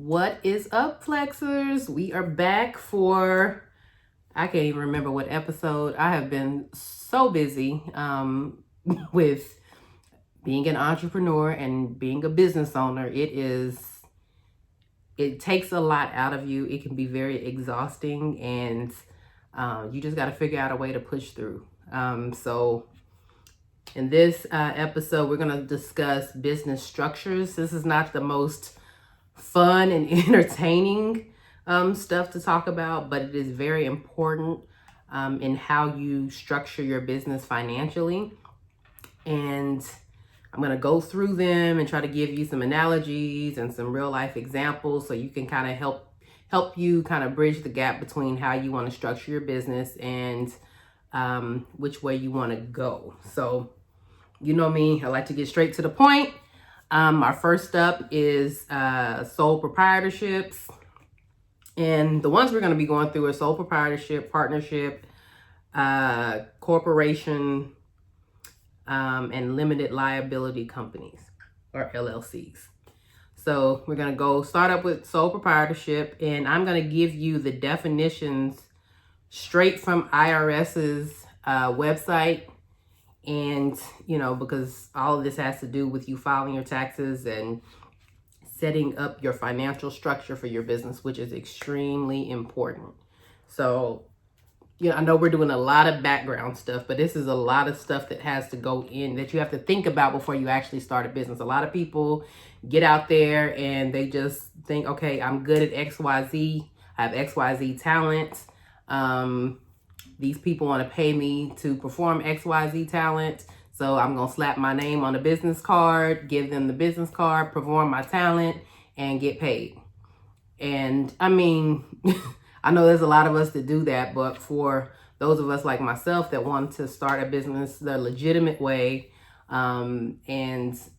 What is up, Flexers? We are back for, I can't even remember what episode. I have been so busy with being an entrepreneur and being a business owner. It takes a lot out of you. It can be very exhausting, and you just got to figure out a way to push through. So in this episode, we're going to discuss business structures. This is not the most fun and entertaining stuff to talk about, but it is very important in how you structure your business financially. And I'm going to go through them and try to give you some analogies and some real life examples so you can kind of help you kind of bridge the gap between how you want to structure your business and which way you want to go. So, you know me, I like to get straight to the point. Our first up is sole proprietorships. And the ones we're going to be going through are sole proprietorship, partnership, corporation, and limited liability companies, or LLCs. So we're going to start up with sole proprietorship, and I'm going to give you the definitions straight from IRS's website. And, because all of this has to do with you filing your taxes and setting up your financial structure for your business, which is extremely important. So, I know we're doing a lot of background stuff, but this is a lot of stuff that has to go in that you have to think about before you actually start a business. A lot of people get out there and they just think, okay, I'm good at XYZ. I have XYZ talent. These people want to pay me to perform XYZ talent. So I'm going to slap my name on a business card, give them the business card, perform my talent, and get paid. And I mean, I know there's a lot of us that do that, but for those of us like myself that want to start a business the legitimate way, and,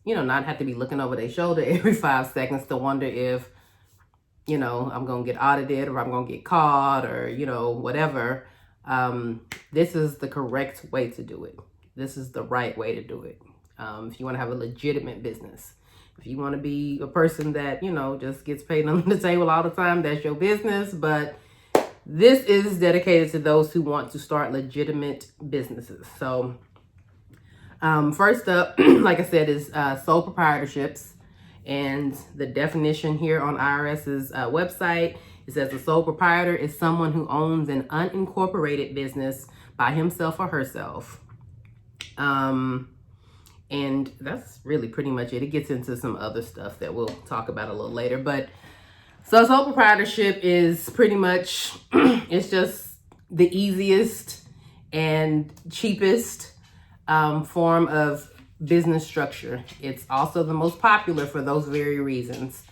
not have to be looking over their shoulder every 5 seconds to wonder if, I'm going to get audited or I'm going to get caught or, whatever. This is the correct way to do it. This is the right way to do it. If you want to have a legitimate business, if you want to be a person that, just gets paid on the table all the time, that's your business. But this is dedicated to those who want to start legitimate businesses. So, first up, like I said, is sole proprietorships. And the definition here on IRS's website, it says a sole proprietor is someone who owns an unincorporated business by himself or herself. And that's really pretty much it. It gets into some other stuff that we'll talk about a little later. But so sole proprietorship is pretty much, it's just the easiest and cheapest form of business structure. It's also the most popular for those very reasons.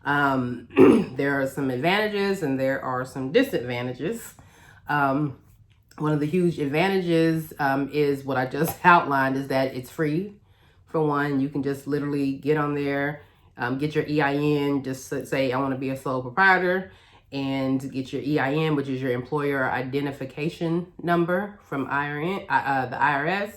There are some advantages and there are some disadvantages. One of the huge advantages is what I just outlined, is that it's free. For one, you can just literally get on there, get your EIN, just say, I want to be a sole proprietor, and get your EIN, which is your employer identification number from the IRS.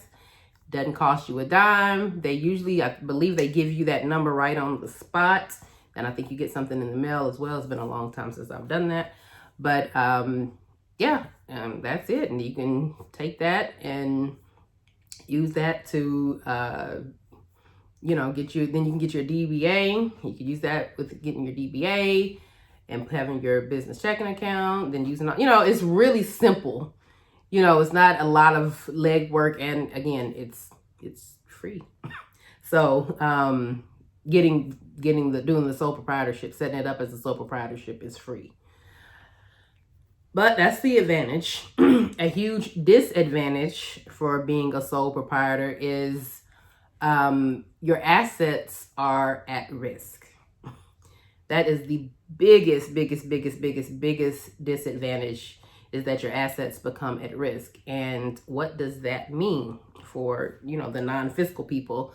Doesn't cost you a dime. They usually, I believe they give you that number right on the spot. And I think you get something in the mail as well. It's been a long time since I've done that. But that's it. And you can take that and use that to, then you can get your DBA. You can use that with getting your DBA and having your business checking account, then using, it's really simple. It's not a lot of legwork, and again, it's free. So, doing the sole proprietorship, setting it up as a sole proprietorship is free. But that's the advantage. A huge disadvantage for being a sole proprietor is your assets are at risk. That is the biggest disadvantage, is that your assets become at risk. And what does that mean for, the non-fiscal people?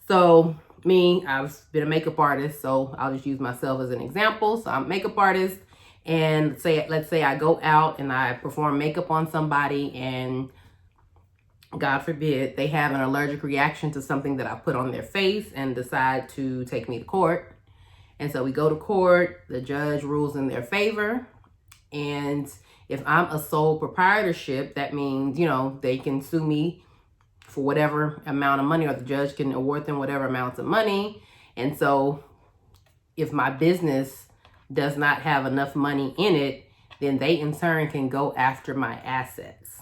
So I've been a makeup artist, so I'll just use myself as an example. So I'm a makeup artist, and let's say I go out and I perform makeup on somebody, and God forbid they have an allergic reaction to something that I put on their face and decide to take me to court. And so we go to court, the judge rules in their favor. And if I'm a sole proprietorship, that means, they can sue me for whatever amount of money, or the judge can award them whatever amounts of money. And so if my business does not have enough money in it, then they in turn can go after my assets.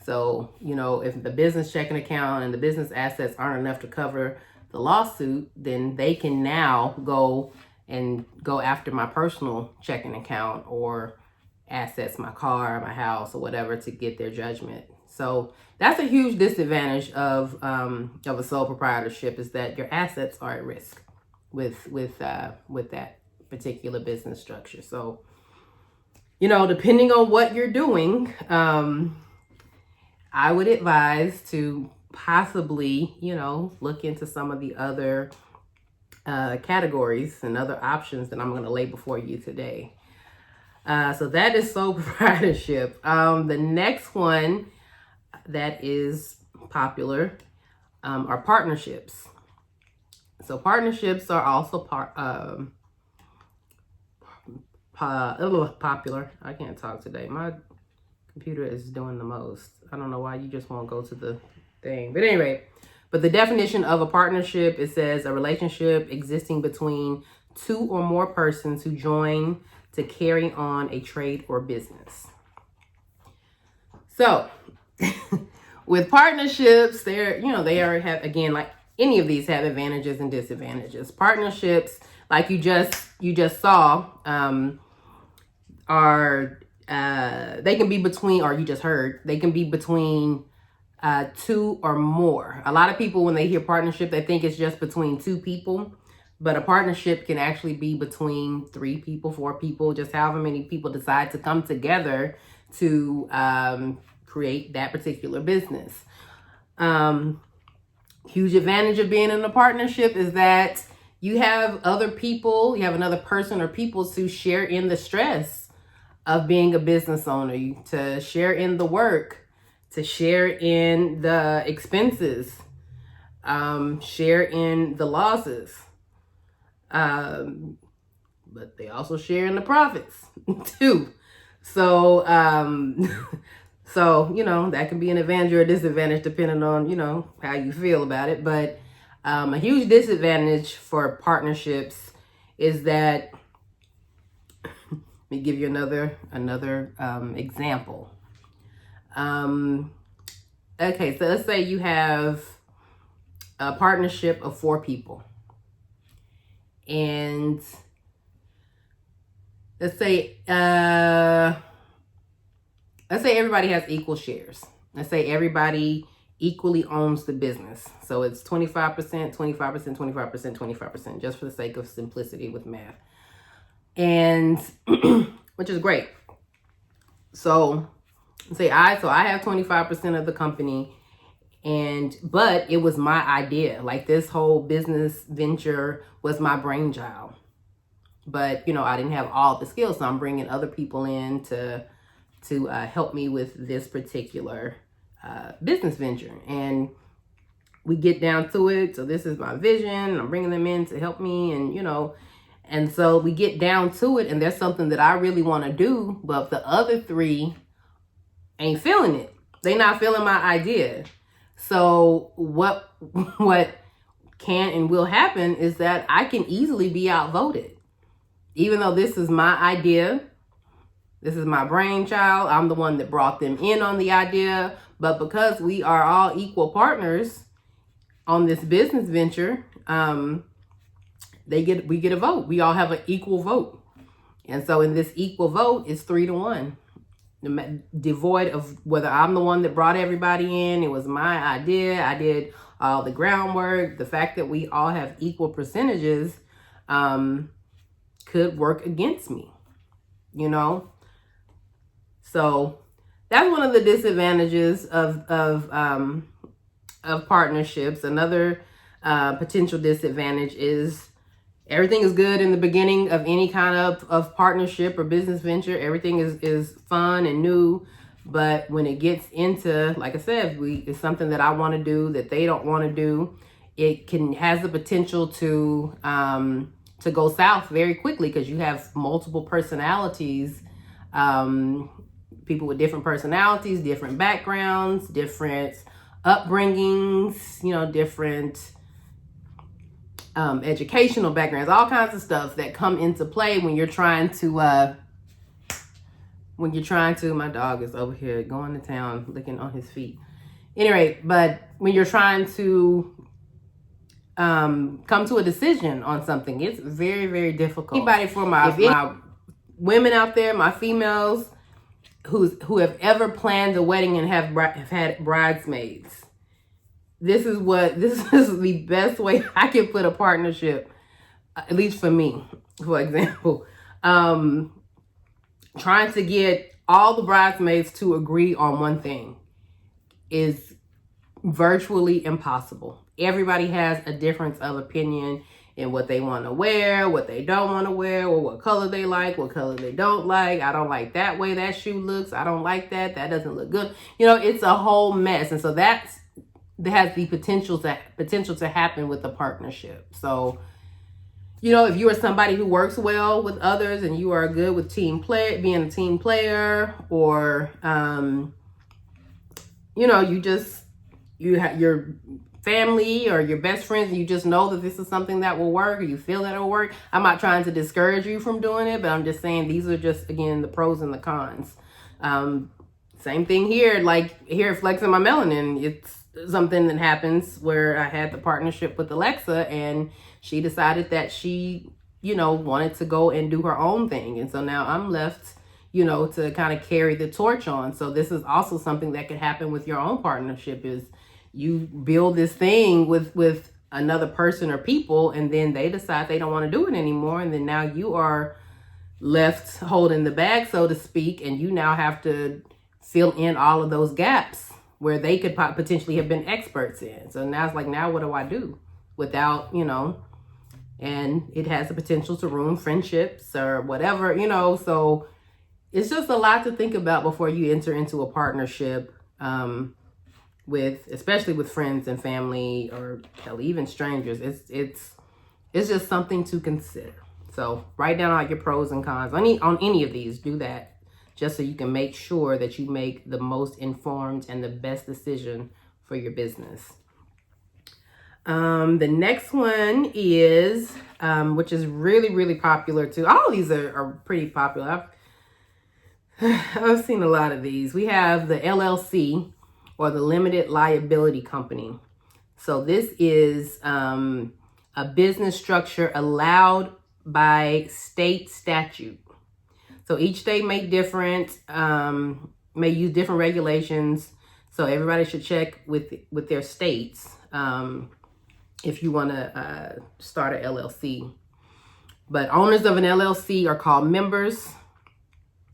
So, if the business checking account and the business assets aren't enough to cover the lawsuit, then they can now go after my personal checking account or assets, my car, my house, or whatever, to get their judgment. So that's a huge disadvantage of a sole proprietorship, is that your assets are at risk with that particular business structure. So, depending on what you're doing, I would advise to possibly, look into some of the other categories and other options that I'm going to lay before you today. So that is sole proprietorship. The next one that is popular are partnerships. So partnerships are also popular. I can't talk today. My computer is doing the most. I don't know why you just won't go to the thing. But anyway, the definition of a partnership, it says a relationship existing between two or more persons who join to carry on a trade or business. So with partnerships, they have, again, like any of these, have advantages and disadvantages. Partnerships, like you just saw, are they can be between, or you just heard, they can be between two or more. A lot of people, when they hear partnership, they think it's just between two people, but a partnership can actually be between 3 people, 4 people, just however many people decide to come together to create that particular business. Huge advantage of being in a partnership is that you have other people, you have another person or people to share in the stress of being a business owner, to share in the work, to share in the expenses, share in the losses. But they also share in the profits too. So, that can be an advantage or a disadvantage depending on, how you feel about it. But a huge disadvantage for partnerships is that, let me give you another example. Okay, so let's say you have a partnership of 4 people. And let's say everybody has equal shares. Let's say everybody equally owns the business. So it's 25%, 25%, 25%, 25%, just for the sake of simplicity with math. And which is great. So I have 25% of the company, but it was my idea. Like, this whole business venture was my brainchild. But, I didn't have all the skills, so I'm bringing other people in to help me with this particular business venture. And we get down to it. So this is my vision. I'm bringing them in to help me, and so we get down to it, and there's something that I really want to do, but the other 3 ain't feeling it. They not feeling my idea. So what can and will happen is that I can easily be outvoted. Even though this is my idea, this is my brainchild, I'm the one that brought them in on the idea, but because we are all equal partners on this business venture, we get a vote. We all have an equal vote. And so in this equal vote, it's 3-1. Devoid of whether I'm the one that brought everybody in, it was my idea, I did all the groundwork. The fact that we all have equal percentages could work against me, So that's one of the disadvantages of partnerships. Another potential disadvantage is everything is good in the beginning of any kind of partnership or business venture. Everything is fun and new. But when it gets into, like I said, it's something that I want to do that they don't want to do, it has the potential to to go south very quickly because you have multiple personalities, people with different personalities, different backgrounds, different upbringings, you know, different educational backgrounds, all kinds of stuff that come into play when you're trying to, my dog is over here going to town, licking on his feet. Anyway, but when you're trying to come to a decision on something, it's very, very difficult. Anybody for my women out there, my females who have ever planned a wedding and have had bridesmaids, this is the best way I can put a partnership, at least for me, for example. Trying to get all the bridesmaids to agree on one thing is virtually impossible. Everybody has a difference of opinion in what they want to wear, what they don't want to wear, or what color they like, what color they don't like. I don't like that way that shoe looks. I don't like that. That doesn't look good. You know, it's a whole mess. And so that has the potential to happen with a partnership. So, you know, if you are somebody who works well with others and you are good with being a team player, or, you know, you have your family or your best friends, and you just know that this is something that will work, or you feel that it'll work. I'm not trying to discourage you from doing it, but I'm just saying these are just, again, the pros and the cons. Same thing here, like here, flexing my melanin. It's something that happens where I had the partnership with Alexa, and she decided that she, you know, wanted to go and do her own thing. And so now I'm left, you know, to kind of carry the torch on. So this is also something that could happen with your own partnership, is you build this thing with another person or people, and then they decide they don't want to do it anymore. And then now you are left holding the bag, so to speak, and you now have to fill in all of those gaps where they could potentially have been experts in. So now it's like, now what do I do without, you know, and it has the potential to ruin friendships or whatever, you know. So it's just a lot to think about before you enter into a partnership, especially with friends and family, or hell, even strangers. It's just something to consider. So write down all your pros and cons on any of these. Do that just so you can make sure that you make the most informed and the best decision for your business. The next one is, which is really, really popular too. All of these are pretty popular. I've seen a lot of these. We have the LLC, or the limited liability company. So this is a business structure allowed by state statute. So each state may use different regulations. So everybody should check with their states if you want to start an LLC. But owners of an LLC are called members.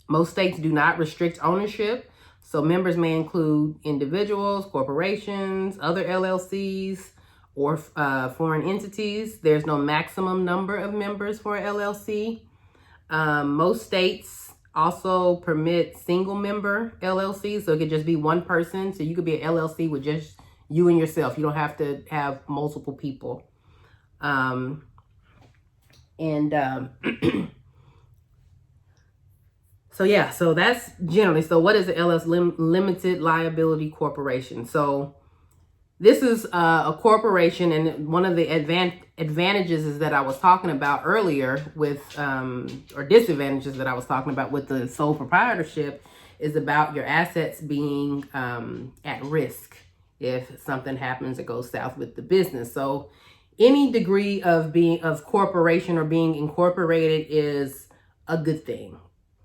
Most states do not restrict ownership. So members may include individuals, corporations, other LLCs, or foreign entities. There's no maximum number of members for an LLC. Most states also permit single member LLCs. So it could just be one person. So you could be an LLC with just you and yourself. You don't have to have multiple people. So yeah, so that's generally, so what is an LLC? Limited Liability Corporation. So this is a corporation, and one of the advantages is that I was talking about earlier with, or disadvantages that I was talking about with the sole proprietorship, is about your assets being at risk if something happens or goes south with the business. So any degree of corporation or being incorporated is a good thing.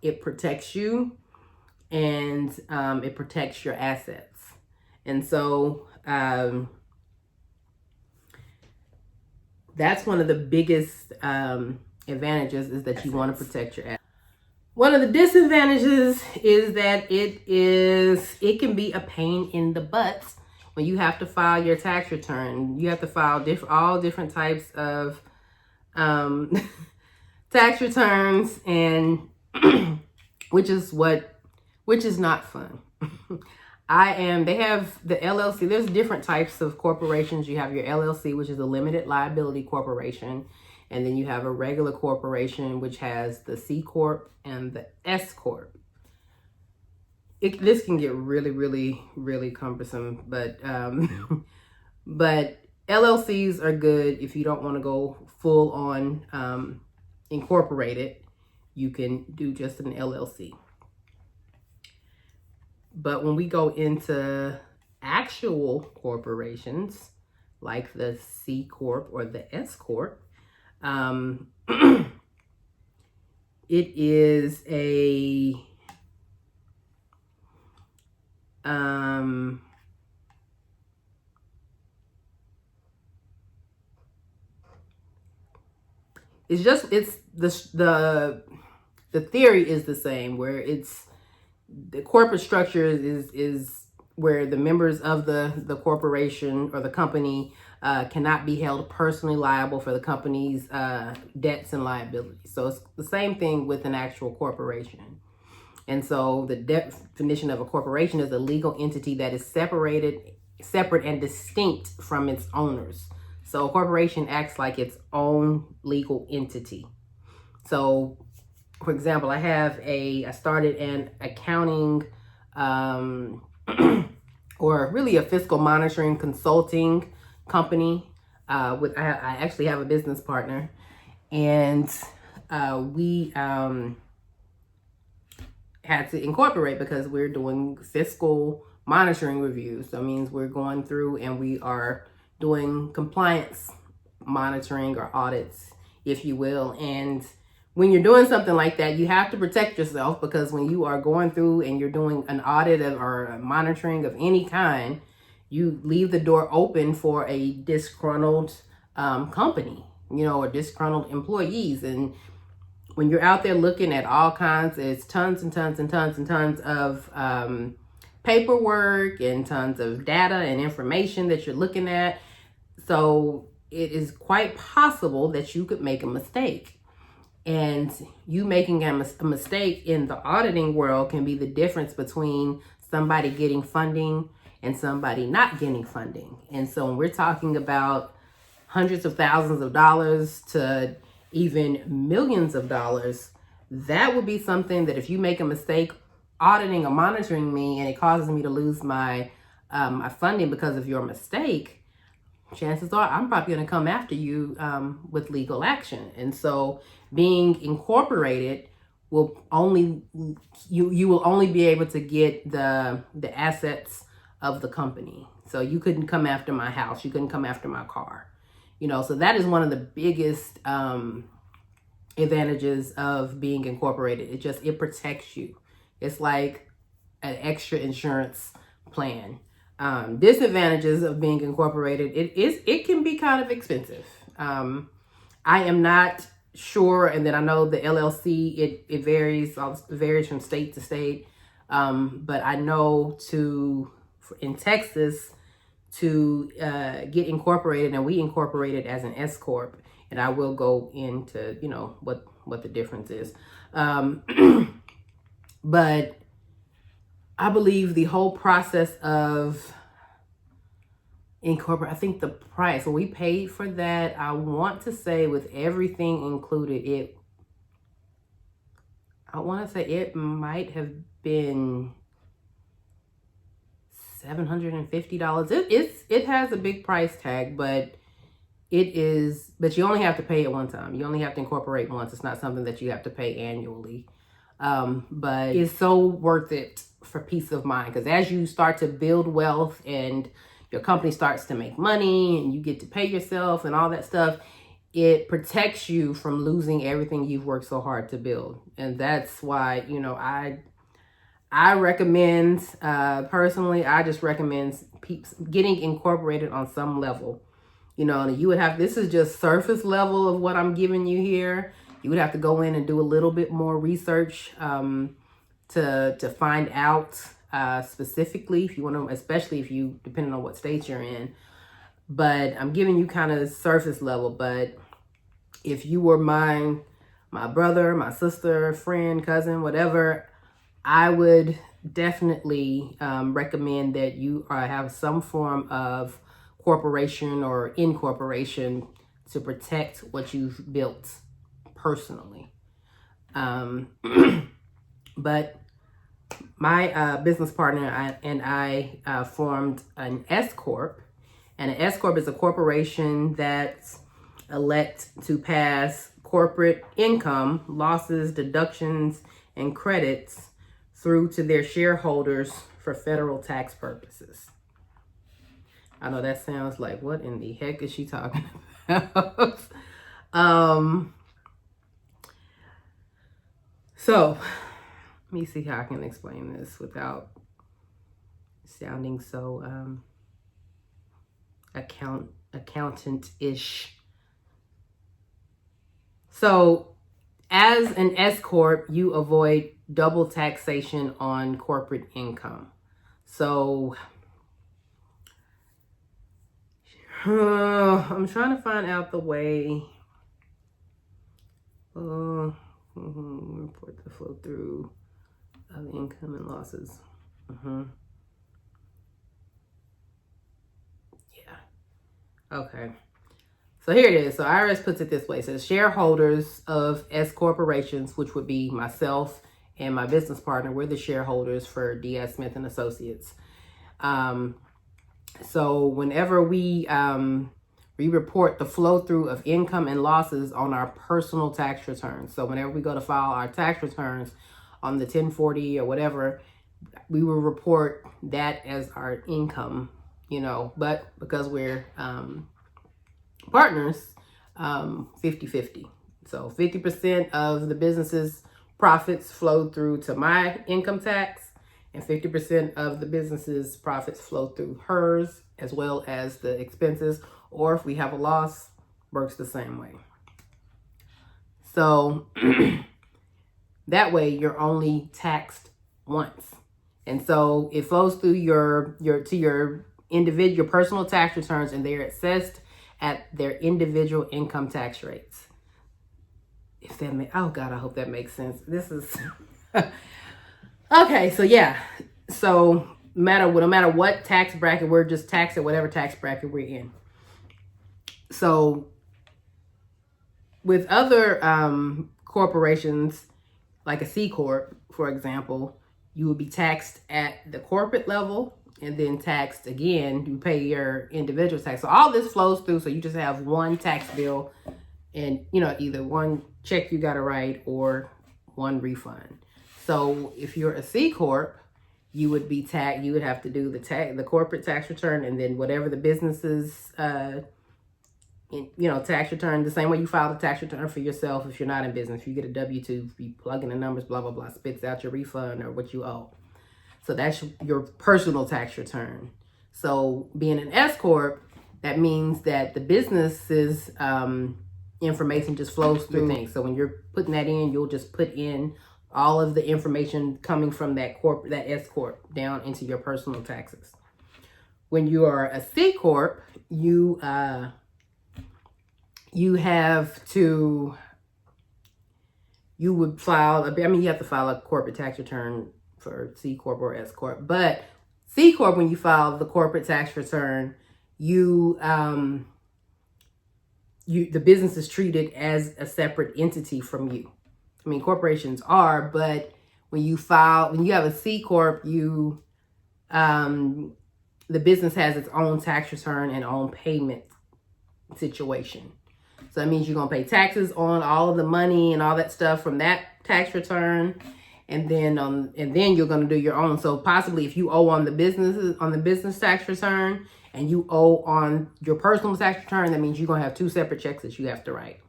It protects you, and it protects your assets. And so that's one of the biggest advantages, is that you want to protect your assets. One of the disadvantages is that it can be a pain in the butt when you have to file your tax return. You have to file all different types of tax returns, and which is not fun. They have the LLC. There's different types of corporations. You have your LLC, which is a limited liability corporation. And then you have a regular corporation, which has the C Corp and the S Corp. This can get really, really, really cumbersome, but but LLCs are good if you don't want to go full on incorporated. You can do just an LLC. But when we go into actual corporations, like the C Corp or the S Corp, it is a it's the theory is the same, where it's the corporate structure is where the members of the corporation or the company cannot be held personally liable for the company's debts and liabilities. So it's the same thing with an actual corporation. And so the definition of a corporation is a legal entity that is separate and distinct from its owners. So a corporation acts like its own legal entity. So, for example, I started an accounting or really a fiscal monitoring consulting company. I actually have a business partner, and we had to incorporate because we're doing fiscal monitoring reviews. So it means we're going through and we are doing compliance monitoring or audits, if you will. And when you're doing something like that, you have to protect yourself, because when you are going through and you're doing an audit or a monitoring of any kind, you leave the door open for a disgruntled company, or disgruntled employees. And when you're out there looking at all kinds, it's tons and tons and tons and tons of paperwork and tons of data and information that you're looking at. So it is quite possible that you could make a mistake. And you making a mistake in the auditing world can be the difference between somebody getting funding and somebody not getting funding. And so when we're talking about hundreds of thousands of dollars to even millions of dollars, that would be something that if you make a mistake auditing or monitoring me and it causes me to lose my my funding because of your mistake, chances are I'm probably going to come after you with legal action. And so being incorporated will only, you will only be able to get the assets of the company. So you couldn't come after my house. You couldn't come after my car. So that is one of the biggest advantages of being incorporated. It protects you. It's like an extra insurance plan. Disadvantages of being incorporated, it can be kind of expensive. I am not sure, and then I know the LLC, it varies from state to state. But I know in Texas to get incorporated, and we incorporated as an S Corp, and I will go into what the difference is. But I believe the whole process of incorporate, I think the price, when we paid for that, I want to say with everything included, I want to say it might have been $750. It has a big price tag, but but you only have to pay it one time. You only have to incorporate once. It's not something that you have to pay annually. But it's so worth it for peace of mind, because as you start to build wealth and your company starts to make money and you get to pay yourself and all that stuff, it protects you from losing everything you've worked so hard to build. And that's why, I recommend, personally, I just recommend getting incorporated on some level. And you would have, this is just surface level of what I'm giving you here. You would have to go in and do a little bit more research to find out specifically, if you want to, especially if you, depending on what state you're in. But I'm giving you kind of surface level. But if you were my brother, my sister, friend, cousin, whatever, I would definitely recommend that you have some form of corporation or incorporation to protect what you've built personally. But my business partner and I formed an S Corp. And an S Corp is a corporation that elect to pass corporate income, losses, deductions, and credits through to their shareholders for federal tax purposes. I know that sounds like, what in the heck is she talking about? So let me see how I can explain this without sounding so accountant-ish. So as an S Corp, you avoid double taxation on corporate income. So I'm trying to find out the way. Report the flow through of income and losses. Yeah. Okay. So here it is. So IRS puts it this way. It says shareholders of S corporations, which would be myself and my business partner, we're the shareholders for D.S. Smith and Associates. So whenever we report the flow through of income and losses on our personal tax returns. So whenever we go to file our tax returns on the 1040 or whatever, we will report that as our income, but because we're partners, 50-50. So 50% of the business's profits flow through to my income tax, and 50% of the business's profits flow through hers, as well as the expenses. Or if we have a loss, works the same way. So that way you're only taxed once. And so it flows through your individual personal tax returns, and they're assessed at their individual income tax rates. If that oh God, I hope that makes sense. This is okay. So yeah, so no matter what tax bracket, we're just taxed at whatever tax bracket we're in. So with other corporations, like a C Corp, for example, you would be taxed at the corporate level and then taxed again. You pay your individual tax. So all this flows through. So you just have one tax bill and, either one check you got to write or one refund. So if you're a C Corp, you would be you would have to do the corporate tax return, and then whatever the business's tax return, the same way you file the tax return for yourself. If you're not in business, if you get a W-2, you plug in the numbers, blah, blah, blah, spits out your refund or what you owe. So that's your personal tax return. So being an S Corp, that means that the business's information just flows through things. So when you're putting that in, you'll just put in all of the information coming from that S Corp down into your personal taxes. When you are a C Corp, you have to, you would file, you have to file a corporate tax return for C Corp or S Corp. But C Corp, when you file the corporate tax return, the business is treated as a separate entity from you. Corporations are, but when you have a C Corp, the business has its own tax return and own payment situation. So that means you're going to pay taxes on all of the money and all that stuff from that tax return. And then you're going to do your own. So possibly if you owe on the business tax return and you owe on your personal tax return, that means you're going to have two separate checks that you have to write.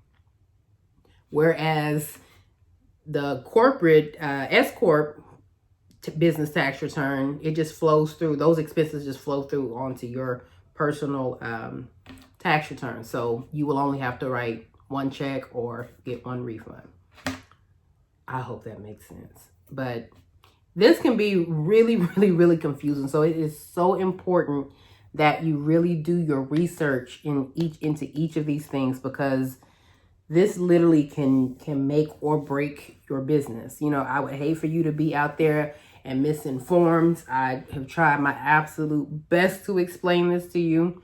Whereas the corporate S Corp business tax return, it just flows through, those expenses just flow through onto your personal tax return. So you will only have to write one check or get one refund. I hope that makes sense. But this can be really, really, really confusing. So it is so important that you really do your research into each of these things, because this literally can make or break your business. I would hate for you to be out there and misinformed. I have tried my absolute best to explain this to you.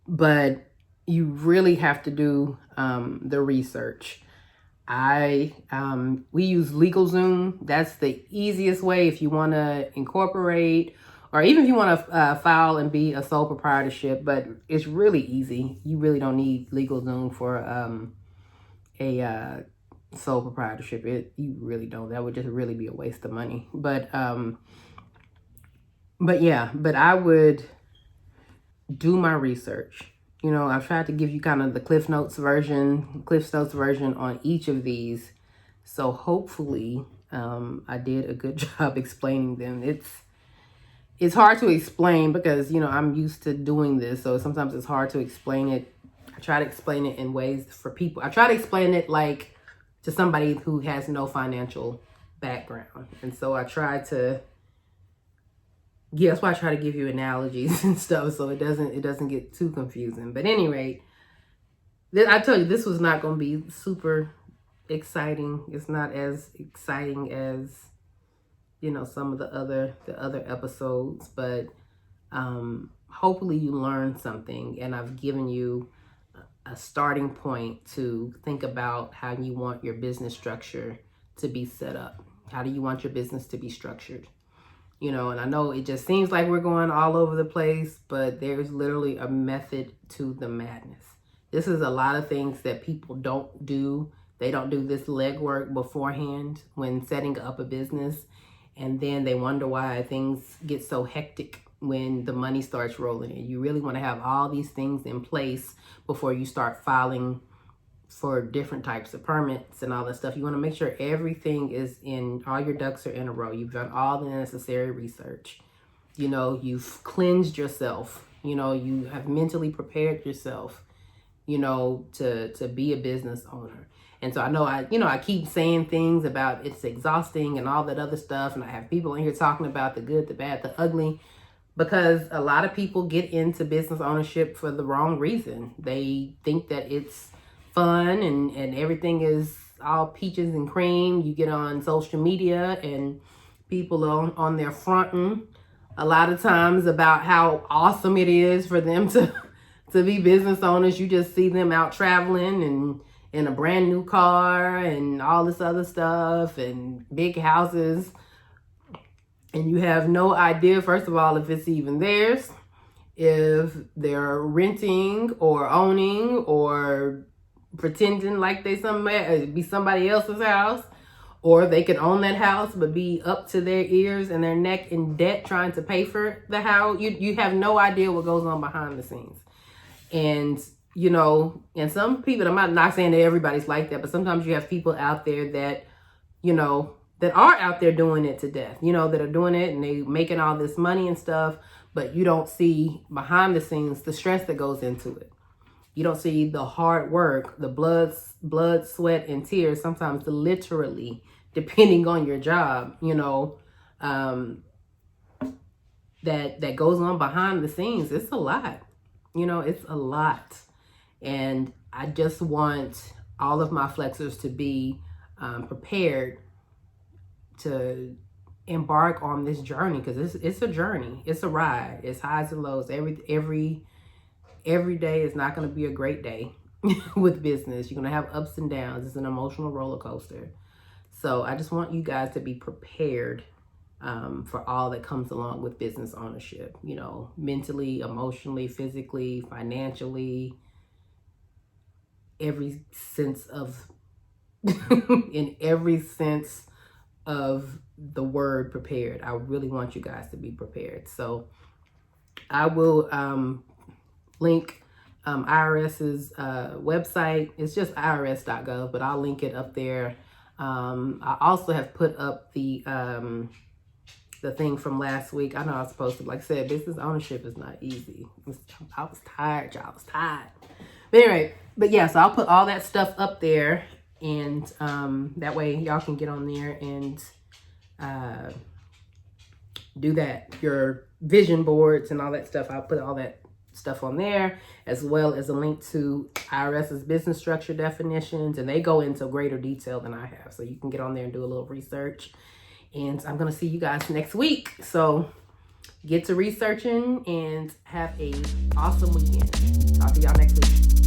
But you really have to do the research. We use LegalZoom. That's the easiest way if you want to incorporate, or even if you want to file and be a sole proprietorship. But it's really easy. You really don't need LegalZoom for a sole proprietorship. You really don't. That would just really be a waste of money. But yeah. But I would do my research. You know, I've tried to give you kind of the Cliff Notes version on each of these. So hopefully I did a good job explaining them. It's hard to explain because, you know, I'm used to doing this. So sometimes it's hard to explain it. I try to explain it in ways for people. I try to explain it like to somebody who has no financial background. And so I try to, yeah, that's why I try to give you analogies and stuff so it doesn't get too confusing. But at any rate, I told you this was not going to be super exciting. It's not as exciting as, you know, some of the other episodes, but hopefully you learned something, and I've given you a starting point to think about how you want your business structure to be set up. How do you want your business to be structured? You know, and I know it just seems like we're going all over the place, but there's literally a method to the madness. This is a lot of things that people don't do. They don't do this legwork beforehand when setting up a business. And then they wonder why things get so hectic when the money starts rolling in. You really want to have all these things in place before you start filing for different types of permits and all that stuff. You want to make sure everything is in, all your ducks are in a row. You've done all the necessary research. You know, you've cleansed yourself. You know, you have mentally prepared yourself, you know, to be a business owner. And so I know I keep saying things about it's exhausting and all that other stuff. And I have people in here talking about the good, the bad, the ugly, because a lot of people get into business ownership for the wrong reason. They think that it's fun and everything is all peaches and cream. You get on social media and people are on their fronting a lot of times about how awesome it is for them to be business owners. You just see them out traveling and in a brand new car and all this other stuff and big houses. And you have no idea, first of all, if it's even theirs, if they're renting or owning or pretending like they be somebody else's house, or they could own that house but be up to their ears and their neck in debt trying to pay for the house. You have no idea what goes on behind the scenes. And you know, and some people, I'm not saying that everybody's like that, but sometimes you have people out there that, you know, that are out there doing it to death, you know, that are doing it and they making all this money and stuff, but you don't see behind the scenes the stress that goes into it. You don't see the hard work, the blood, sweat, and tears, sometimes literally, depending on your job, you know, that goes on behind the scenes. It's a lot, you know, it's a lot. And I just want all of my flexors to be prepared to embark on this journey, because it's a journey. It's a ride. It's highs and lows. Every day is not going to be a great day with business. You're going to have ups and downs. It's an emotional roller coaster. So I just want you guys to be prepared for all that comes along with business ownership, you know, mentally, emotionally, physically, financially, every sense of, in every sense of the word prepared. I really want you guys to be prepared. So I will link IRS's website. It's just irs.gov, but I'll link it up there. I also have put up the thing from last week. I know I was supposed to, like I said, business ownership is not easy. I was tired, y'all. I was tired. But anyway, but yeah, so I'll put all that stuff up there, and that way y'all can get on there and do that. Your vision boards and all that stuff. I'll put all that stuff on there, as well as a link to IRS's business structure definitions, and they go into greater detail than I have. So you can get on there and do a little research. And I'm going to see you guys next week. So Get to researching and have a awesome weekend. Talk to y'all next week.